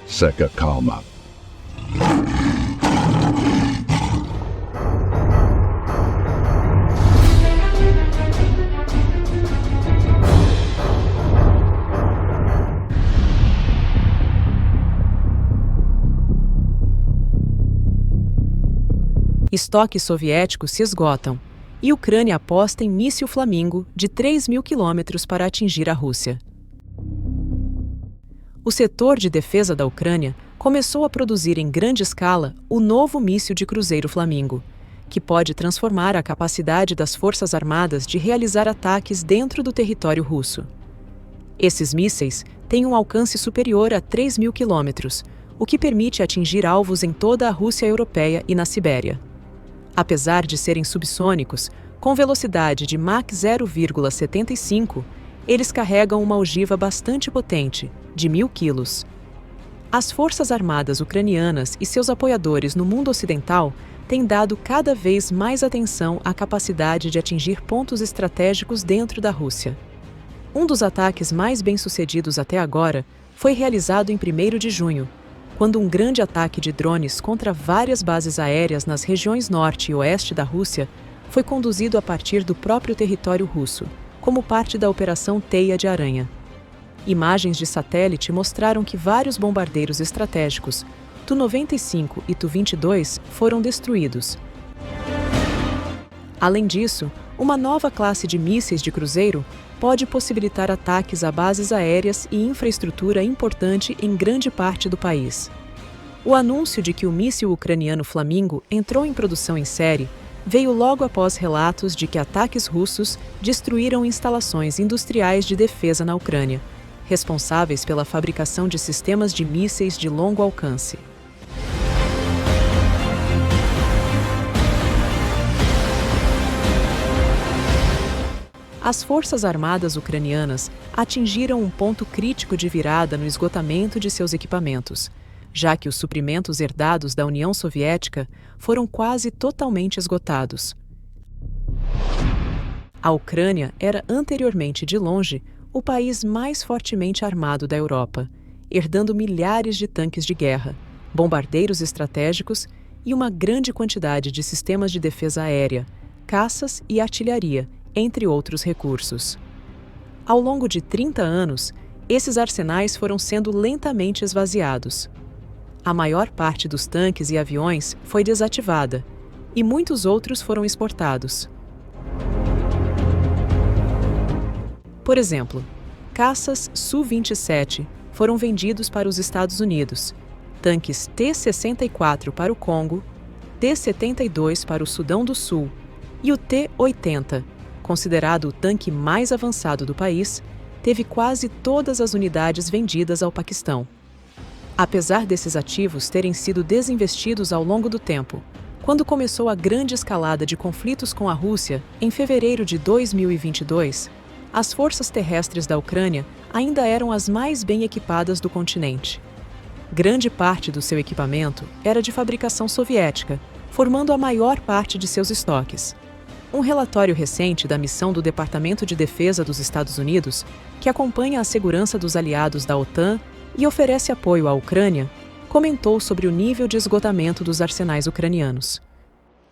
Seca calma. Estoques soviéticos se esgotam e Ucrânia aposta em míssil Flamingo de 3.000 quilômetros para atingir a Rússia. O setor de defesa da Ucrânia começou a produzir em grande escala o novo míssil de cruzeiro Flamingo, que pode transformar a capacidade das Forças Armadas de realizar ataques dentro do território russo. Esses mísseis têm um alcance superior a 3.000 quilômetros, o que permite atingir alvos em toda a Rússia europeia e na Sibéria. Apesar de serem subsônicos, com velocidade de Mach 0,75, eles carregam uma ogiva bastante potente, de 1.000 quilos. As Forças Armadas ucranianas e seus apoiadores no mundo ocidental têm dado cada vez mais atenção à capacidade de atingir pontos estratégicos dentro da Rússia. Um dos ataques mais bem-sucedidos até agora foi realizado em 1º de junho, quando um grande ataque de drones contra várias bases aéreas nas regiões norte e oeste da Rússia foi conduzido a partir do próprio território russo, como parte da Operação Teia de Aranha. Imagens de satélite mostraram que vários bombardeiros estratégicos, Tu-95 e Tu-22, foram destruídos. Além disso, uma nova classe de mísseis de cruzeiro pode possibilitar ataques a bases aéreas e infraestrutura importante em grande parte do país. O anúncio de que o míssil ucraniano Flamingo entrou em produção em série veio logo após relatos de que ataques russos destruíram instalações industriais de defesa na Ucrânia, responsáveis pela fabricação de sistemas de mísseis de longo alcance. As Forças Armadas ucranianas atingiram um ponto crítico de virada no esgotamento de seus equipamentos, já que os suprimentos herdados da União Soviética foram quase totalmente esgotados. A Ucrânia era anteriormente, de longe, o país mais fortemente armado da Europa, herdando milhares de tanques de guerra, bombardeiros estratégicos e uma grande quantidade de sistemas de defesa aérea, caças e artilharia, entre outros recursos. Ao longo de 30 anos, esses arsenais foram sendo lentamente esvaziados. A maior parte dos tanques e aviões foi desativada, e muitos outros foram exportados. Por exemplo, caças Su-27 foram vendidos para os Estados Unidos, tanques T-64 para o Congo, T-72 para o Sudão do Sul e o T-80, considerado o tanque mais avançado do país, teve quase todas as unidades vendidas ao Paquistão. Apesar desses ativos terem sido desinvestidos ao longo do tempo, quando começou a grande escalada de conflitos com a Rússia, em fevereiro de 2022, as forças terrestres da Ucrânia ainda eram as mais bem equipadas do continente. Grande parte do seu equipamento era de fabricação soviética, formando a maior parte de seus estoques. Um relatório recente da missão do Departamento de Defesa dos Estados Unidos, que acompanha a segurança dos aliados da OTAN e oferece apoio à Ucrânia, comentou sobre o nível de esgotamento dos arsenais ucranianos.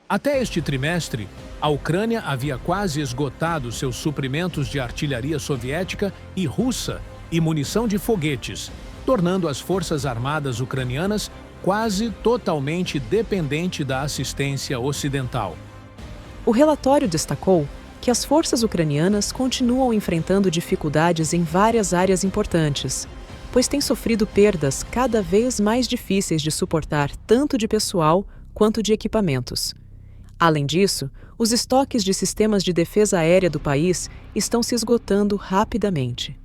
Até este trimestre, a Ucrânia havia quase esgotado seus suprimentos de artilharia soviética e russa e munição de foguetes, tornando as Forças Armadas ucranianas quase totalmente dependentes da assistência ocidental. O relatório destacou que as forças ucranianas continuam enfrentando dificuldades em várias áreas importantes, pois têm sofrido perdas cada vez mais difíceis de suportar tanto de pessoal quanto de equipamentos. Além disso, os estoques de sistemas de defesa aérea do país estão se esgotando rapidamente.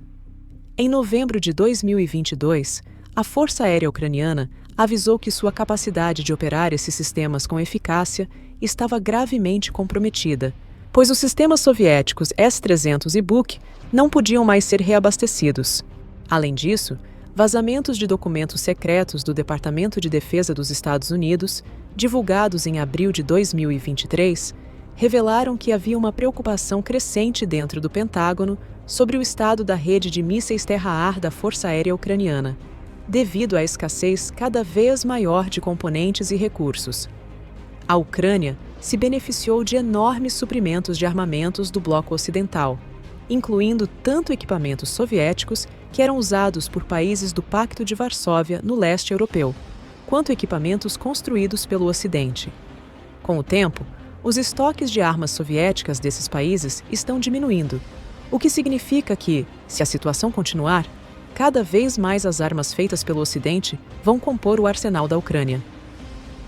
Em novembro de 2022, a Força Aérea Ucraniana avisou que sua capacidade de operar esses sistemas com eficácia estava gravemente comprometida, pois os sistemas soviéticos S-300 e Buk não podiam mais ser reabastecidos. Além disso, vazamentos de documentos secretos do Departamento de Defesa dos Estados Unidos, divulgados em abril de 2023, revelaram que havia uma preocupação crescente dentro do Pentágono sobre o estado da rede de mísseis terra-ar da Força Aérea Ucraniana, devido à escassez cada vez maior de componentes e recursos. A Ucrânia se beneficiou de enormes suprimentos de armamentos do bloco ocidental, incluindo tanto equipamentos soviéticos que eram usados por países do Pacto de Varsóvia no leste europeu, quanto equipamentos construídos pelo Ocidente. Com o tempo, os estoques de armas soviéticas desses países estão diminuindo, o que significa que, se a situação continuar, cada vez mais as armas feitas pelo Ocidente vão compor o arsenal da Ucrânia.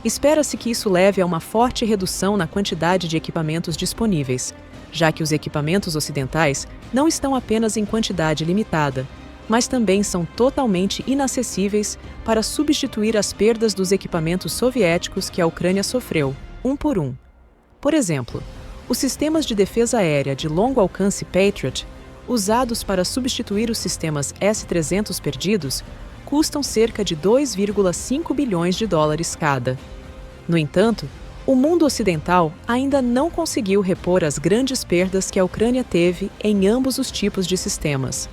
Espera-se que isso leve a uma forte redução na quantidade de equipamentos disponíveis, já que os equipamentos ocidentais não estão apenas em quantidade limitada, mas também são totalmente inacessíveis para substituir as perdas dos equipamentos soviéticos que a Ucrânia sofreu, um por um. Por exemplo, os sistemas de defesa aérea de longo alcance Patriot, usados para substituir os sistemas S-300 perdidos, custam cerca de 2,5 bilhões de dólares cada. No entanto, o mundo ocidental ainda não conseguiu repor as grandes perdas que a Ucrânia teve em ambos os tipos de sistemas.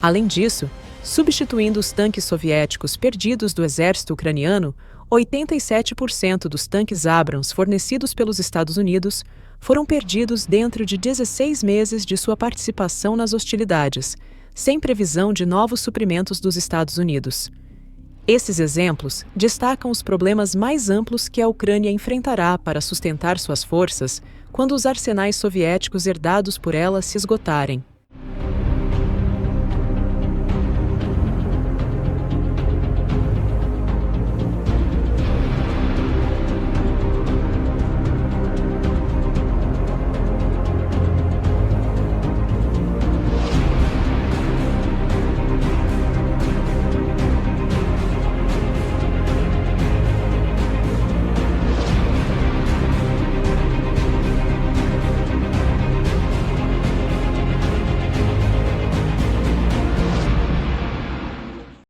Além disso, substituindo os tanques soviéticos perdidos do exército ucraniano, 87% dos tanques Abrams fornecidos pelos Estados Unidos foram perdidos dentro de 16 meses de sua participação nas hostilidades, sem previsão de novos suprimentos dos Estados Unidos. Esses exemplos destacam os problemas mais amplos que a Ucrânia enfrentará para sustentar suas forças quando os arsenais soviéticos herdados por ela se esgotarem.